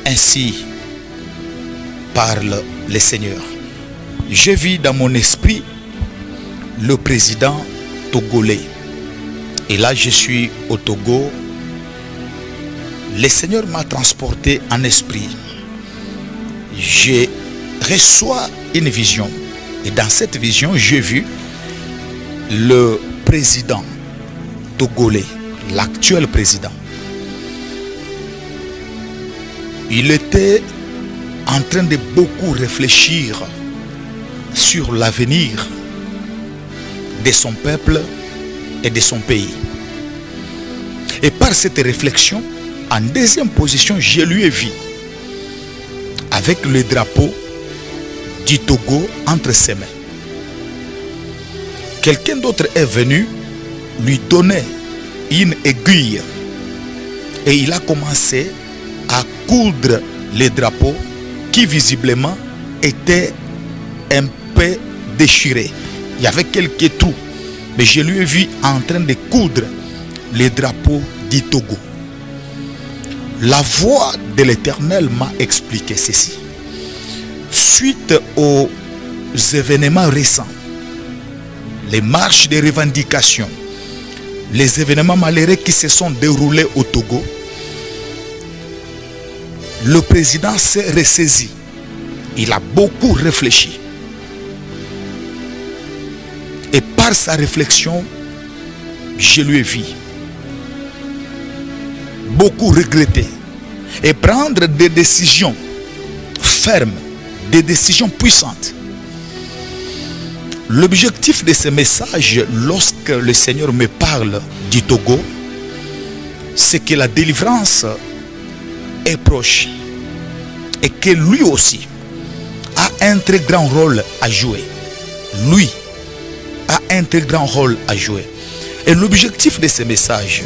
Ainsi parle le Seigneur. Je vis dans mon esprit le président togolais. Et là, je suis au Togo. Le Seigneur m'a transporté en esprit. Je reçois une vision. Et dans cette vision, j'ai vu le président togolais, l'actuel président. Il était en train de beaucoup réfléchir sur l'avenir de son peuple et de son pays. Et par cette réflexion, en deuxième position, je lui ai vu avec le drapeau du Togo entre ses mains. Quelqu'un d'autre est venu lui donner une aiguille et il a commencé à coudre les drapeaux qui visiblement étaient un peu déchirés. Il y avait quelques trous, mais je lui ai vu en train de coudre les drapeaux du Togo. La voix de l'Éternel m'a expliqué ceci. Suite aux événements récents, les marches de revendication, les événements malheureux qui se sont déroulés au Togo, le président s'est ressaisi. Il a beaucoup réfléchi. Et par sa réflexion, je lui ai vu beaucoup regretter et prendre des décisions fermes, des décisions puissantes. L'objectif de ce message, lorsque le Seigneur me parle du Togo, c'est que la délivrance est proche et que lui aussi a un très grand rôle à jouer. Lui a un très grand rôle à jouer. Et l'objectif de ce message,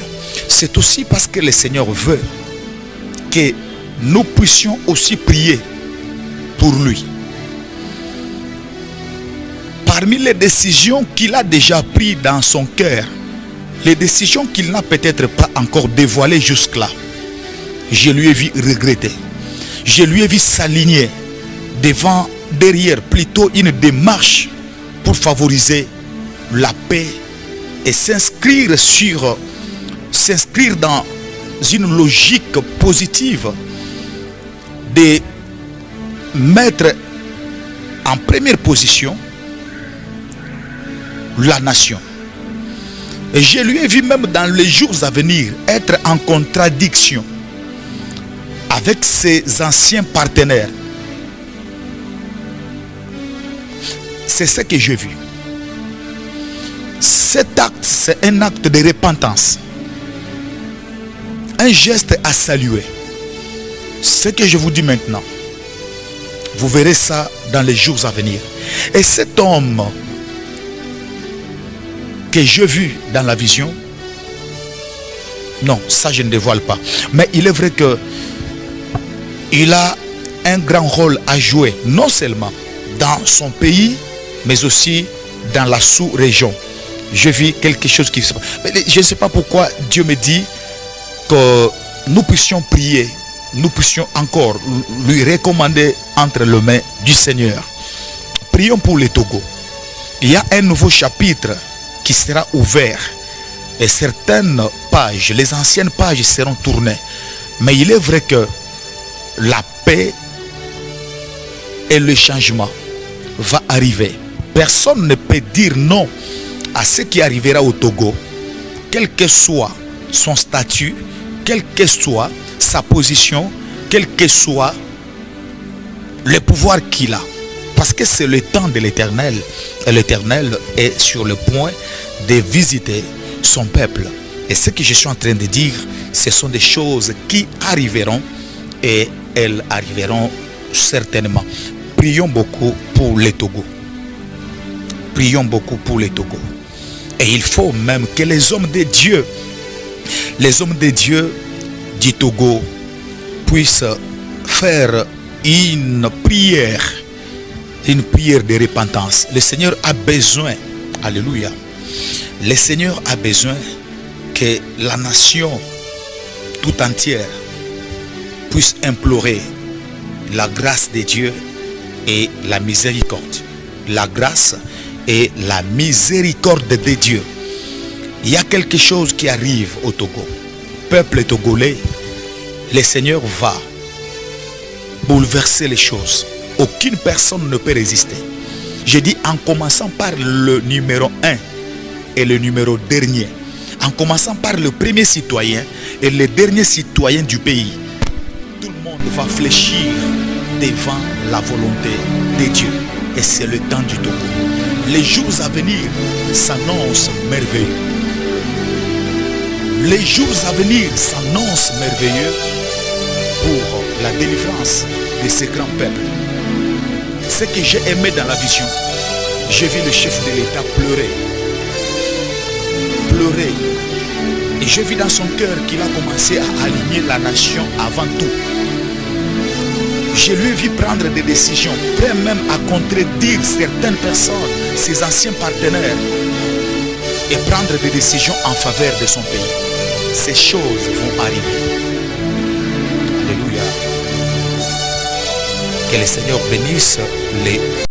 c'est aussi parce que le Seigneur veut que nous puissions aussi prier pour lui. Parmi les décisions qu'il a déjà prises dans son cœur, les décisions qu'il n'a peut-être pas encore dévoilées jusque-là, je lui ai vu regretter. Je lui ai vu s'aligner derrière plutôt une démarche pour favoriser la paix et s'inscrire dans une logique positive de mettre en première position la nation. Et je lui ai vu même dans les jours à venir être en contradiction avec ses anciens partenaires. C'est ce que j'ai vu. Cet acte, c'est un acte de repentance. Un geste à saluer. Ce que je vous dis maintenant, vous verrez ça dans les jours à venir. Et cet homme que j'ai vu dans la vision, non, ça je ne dévoile pas. Mais il est vrai que il a un grand rôle à jouer, non seulement dans son pays, mais aussi dans la sous-région. Je vis quelque chose qui se passe. Je ne sais pas pourquoi Dieu me dit que nous puissions prier, nous puissions encore lui recommander entre les mains du Seigneur. Prions pour le Togo. Il y a un nouveau chapitre qui sera ouvert et certaines pages, les anciennes pages seront tournées. Mais il est vrai que la paix et le changement va arriver. Personne ne peut dire non à ce qui arrivera au Togo, quel que soit son statut, quelle que soit sa position, quel que soit le pouvoir qu'il a. Parce que c'est le temps de l'Éternel. Et l'Éternel est sur le point de visiter son peuple. Et ce que je suis en train de dire, ce sont des choses qui arriveront. Et elles arriveront certainement. Prions beaucoup pour le Togo. Prions beaucoup pour le Togo. Et il faut même que les hommes de Dieu du Togo puissent faire une prière de repentance. Le Seigneur a besoin, alléluia, le Seigneur a besoin que la nation tout entière puisse implorer la grâce de Dieu et la miséricorde. La grâce et la miséricorde de Dieu. Il y a quelque chose qui arrive au Togo. Peuple togolais, le Seigneur va bouleverser les choses. Aucune personne ne peut résister. Je dis en commençant par le numéro 1 et le numéro dernier. En commençant par le premier citoyen et le dernier citoyen du pays. Tout le monde va fléchir devant la volonté de Dieu. Et c'est le temps du Togo. Les jours à venir s'annoncent merveilleux. Les jours à venir s'annoncent merveilleux pour la délivrance de ce grand peuple. Ce que j'ai aimé dans la vision, j'ai vu le chef de l'État pleurer. Pleurer. Et j'ai vu dans son cœur qu'il a commencé à aligner la nation avant tout. Je lui ai vu prendre des décisions, prêt même à contredire certaines personnes, ses anciens partenaires, et prendre des décisions en faveur de son pays. Ces choses vont arriver. Alléluia. Que le Seigneur bénisse les